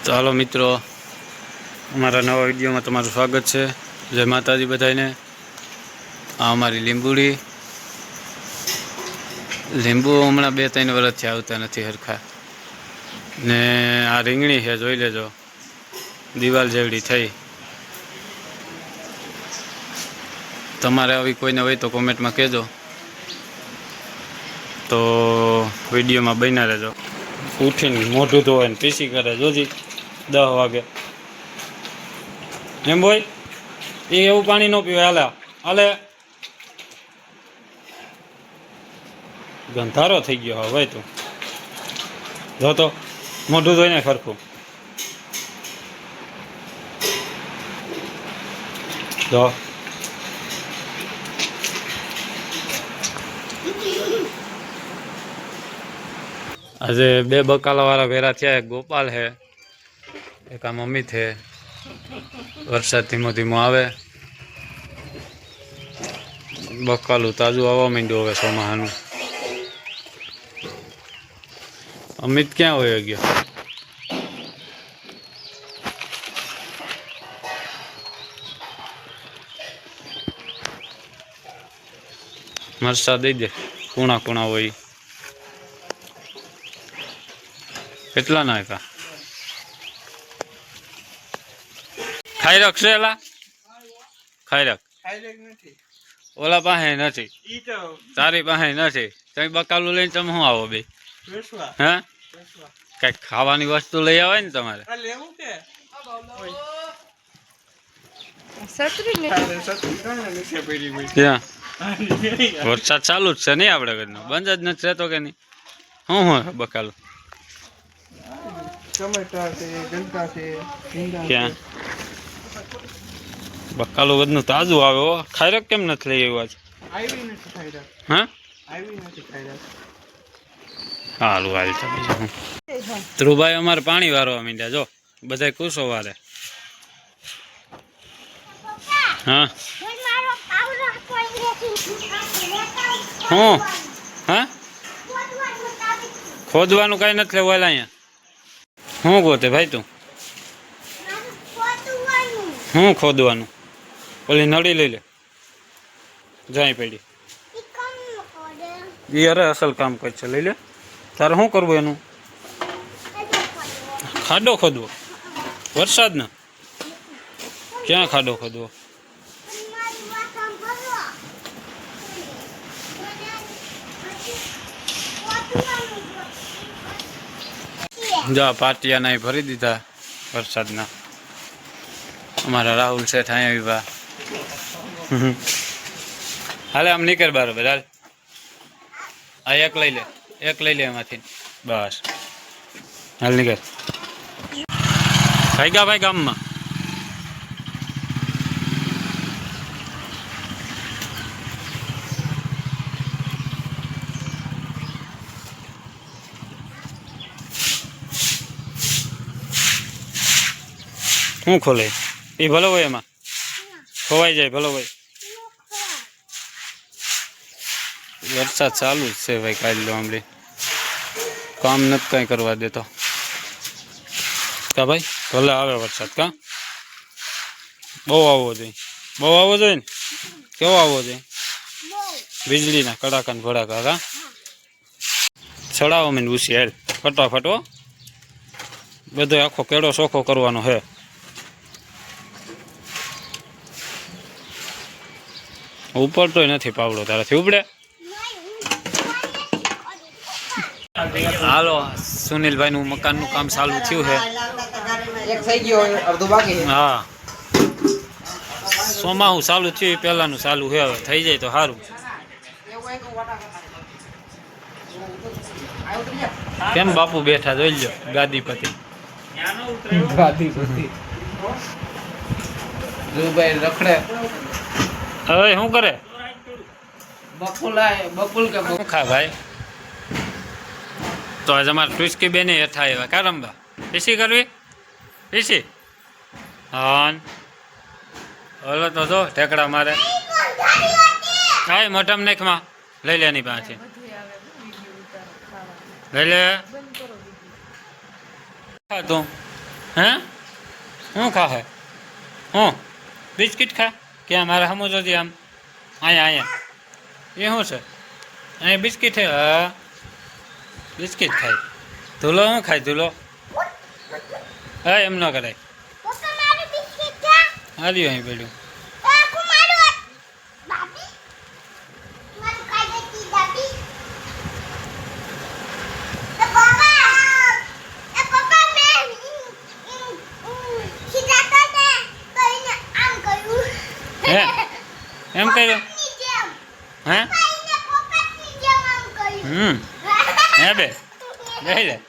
તો હાલો મિત્રો, અમારા નવા વિડીયોમાં તમારું સ્વાગત છે। જય માતાજી બધાને। આ અમારી લીંબુડી લીંબુ હમણાં 2-3 વર્ષથી આવતા નથી હરખા ને આ રીંગણી છે, જોઈ લેજો દિવાલ જેવડી થઈ। તમારે આવી કોઈને હોય તો કોમેન્ટમાં કહેજો, તો વિડીયોમાં બન્યા રહેજો। ઉઠીને મોઢું ધોવાય ને પીસી કરે જોજી 10 વાગે એમ બોય એ એવું પાણી ન પીવાય। હાલે હાલે ગંધારો થઈ ગયો હવે તું જો તો મોઢું ધોઈને ખરખું જો। આજે 2 બકાલાવાળા ભેરા થયા। એક ગોપાલ છે, એક આ મમ્મી છે। વરસાદ ધીમો ધીમો આવે, બકાલું તાજું આવવા માંડ્યું હવે ચોમાહાનું। અમિત ક્યાં હોય ગયો? મરસા દઈ દે, કુણા કુણા હોય કેટલા નાખ્યા? ખાઈ રાખશે એલા, ખાઈ રાખ। ઓલા પાસે નથી, તારી પાસે નથી, તમે બકાલું લઈને તમે શું આવો બે? હે કઈક ખાવાની વસ્તુ લઈ આવે ને તમારે। વરસાદ ચાલુ જ છે નહીં આપડે ઘરનો, બંધ જ નથી રહેતો કે નહીં? શું હોય બકાલું? ક્યાં બકાલું બધું તાજું આવે હો। ખાયરક કેમ નથી લઈ આવ્યું આજ? હા હાલું હાલ છે બીજું। ધ્રુવભાઈ અમારે પાણી વારવા માંડ્યા, જો બધા કુસો વારે। હા હું હા ખોદવાનું કઈ નથી લેવું અહીંયા। શું ગોતે ભાઈ તું? શું ખોદવાનું? ઓલી નળી લઈ લે, જાય પડી એ અરે અસલ કામ કરશે, લઈ લે। તારે શું કરવું એનું? ખાડો ખોદવો વરસાદના? ક્યાં ખાડો ખોદવો? જા પાટિયા ના ભરી દીધા વરસાદના। અમારા રાહુલ શેઠ અહીંયા આવ્યા। હાલે આમ નીકળ બરાબર, હાલ આ એક લઈ લે, એક લઈ લે એમાંથી, બસ હાલ નીકળ। ભાઈ ગયા ભાઈ ગામમાં શું ખોલે? એ ભલો હોય એમાં ખોવાઈ જાય, ભલો હોય। વરસાદ ચાલુ જ છે ભાઈ, કાઢી લો આમલી, કામ નથી કઈ કરવા દેતો કા ભાઈ? ભલે આવે વરસાદ કા, બહુ આવવો જોઈએ, બહુ આવવો જોઈએ ને? કેવો આવવો જોઈએ? વીજળીના કડાકા ને ભડાકા કા? ચડાવો મને ઉસી હેલ ફટાફટ હો, બધો આખો કેળો ચોખ્ખો કરવાનો છે। ઉપર તો નથી પાવડો તારાથી ઉપડે। હાલો સુનિલભાઈ નું મકાન નું કામ ચાલુ થયું છે। હા સોમાહું ચાલુ થયું, પેલાનું ચાલુ છે, હવે થઈ જાય તો સારું। કેમ બાપુ બેઠા જોઈ લો, ગાદીપતિ રખડે હવે શું કરે? બકુલ કે ખા ભાઈ। તો આજે અમારે ટુસ્કી બેને હેઠા આવ્યા કા રમવા? પીસી કરવી? પીસી હા હલો તો જો ઠેકડા મારે। હા મોઢમ નાખમાં લઈ લે એની પાસે, લઈ લે તું હે શું ખા હે હું બિસ્કિટ ખા ક્યાં મારે સમજો જોજે આમ અહીંયા એ શું છે અહીંયા બિસ્કિટ હે હા બિસ્કિટ ખાય ધૂલો શું ખાય ધૂલો હા એમ ન કરાય હાલ્યું અહીં પડ્યું હે એમ કર્યું હે હે બે લે